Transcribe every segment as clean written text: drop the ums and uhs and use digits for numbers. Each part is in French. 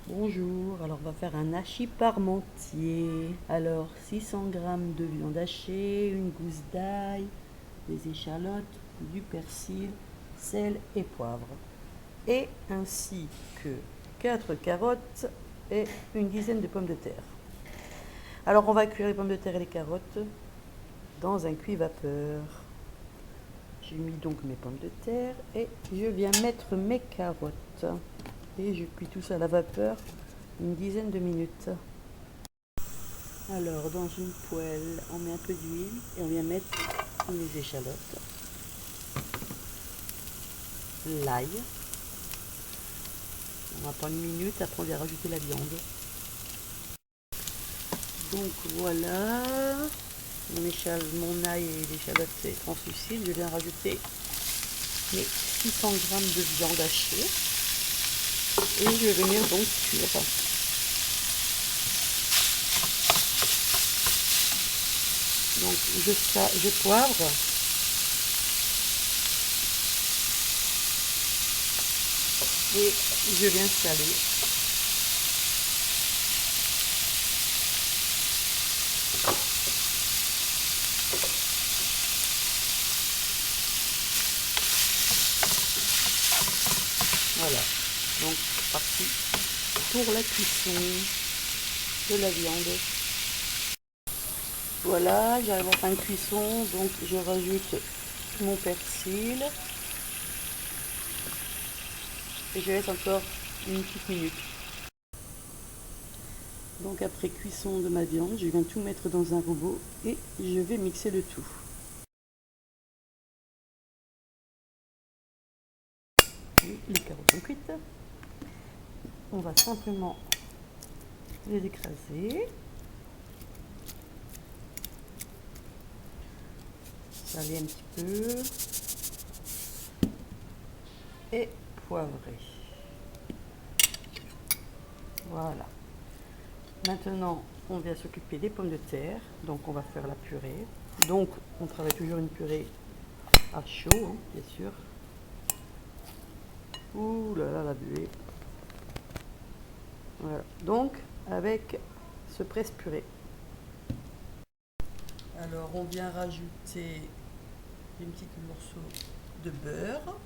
Bonjour, alors on va faire un hachis parmentier. Alors 600 g de viande hachée, une gousse d'ail, des échalotes, du persil, sel et poivre. Et ainsi que 4 carottes et une dizaine de pommes de terre. Alors on va cuire les pommes de terre et les carottes dans un cuit-vapeur. J'ai mis donc mes pommes de terre et je viens mettre mes carottes. Et je cuis tout ça à la vapeur une dizaine de minutes. Alors dans une poêle, on met un peu d'huile et on vient mettre les échalotes, l'ail. On attend une minute, après on vient rajouter la viande. Donc voilà, mon ail et l'échalote c'est translucide. Je viens rajouter mes 600 g de viande hachée et je vais venir donc cuire. Donc je poivre. Et je viens saler. Voilà, donc c'est parti pour la cuisson de la viande. Voilà, j'arrive en fin de cuisson, donc je rajoute mon persil et je laisse encore une petite minute. Donc après cuisson de ma viande, je viens tout mettre dans un robot et je vais mixer le tout. Oui, les carottes sont cuites. On va simplement les écraser. Saler un petit peu. Et poivrer. Voilà. Maintenant, on vient s'occuper des pommes de terre. Donc, on va faire la purée. Donc, on travaille toujours une purée à chaud, hein, bien sûr. Ouh là là, la buée. Voilà. Donc, avec ce presse-purée. Alors, on vient rajouter une petite morceau de beurre,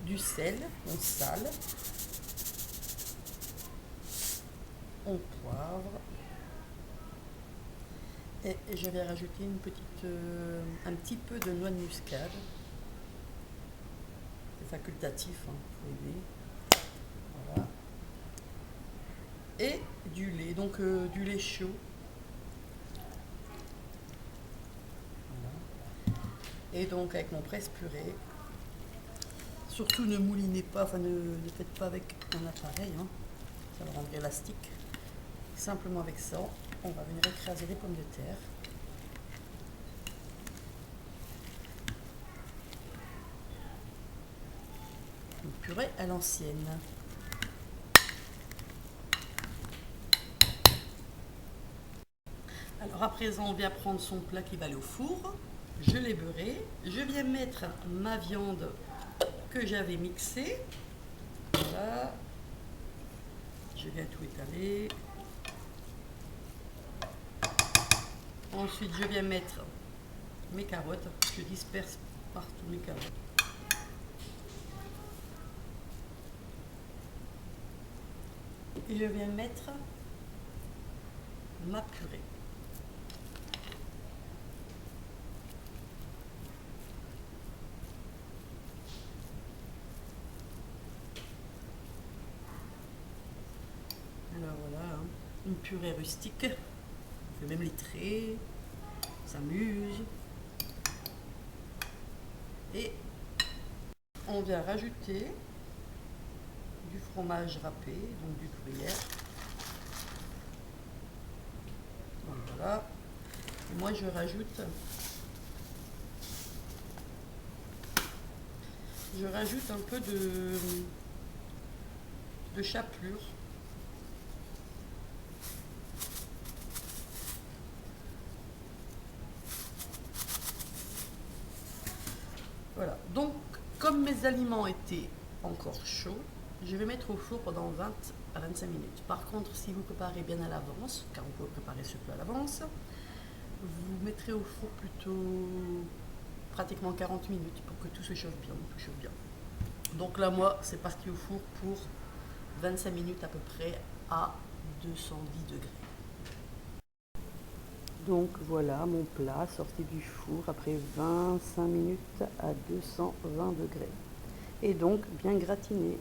du sel, on sale, on poivre. Et je vais rajouter un petit peu de noix de muscade. C'est facultatif, hein, faut aimer. Voilà. Et du lait, donc du lait chaud. Voilà. Et donc avec mon presse-purée, surtout ne moulinez pas, enfin ne faites pas avec un appareil, hein, ça va rendre élastique. Simplement avec ça, on va venir écraser les pommes de terre. Une purée à l'ancienne. Alors à présent, on vient prendre son plat qui va aller au four. Je l'ai beurré. Je viens mettre ma viande que j'avais mixée. Voilà. Je viens tout étaler. Ensuite, je viens mettre mes carottes. Je disperse partout mes carottes. Et je viens mettre ma purée. Alors voilà, hein, une purée rustique. On fait même les traits, on s'amuse. Et on vient rajouter du fromage râpé, donc du gruyère. Donc voilà. Et moi je rajoute un peu de chapelure. Voilà. Donc comme mes aliments étaient encore chaud. Je vais mettre au four pendant 20 à 25 minutes. Par contre, si vous préparez bien à l'avance, car vous pouvez préparer ce plat à l'avance, vous mettrez au four plutôt pratiquement 40 minutes pour que tout se chauffe bien, tout chauffe bien. Donc là, moi, c'est parti au four pour 25 minutes à peu près à 210 degrés. Donc voilà mon plat sorti du four après 25 minutes à 220 degrés. Et donc bien gratiné.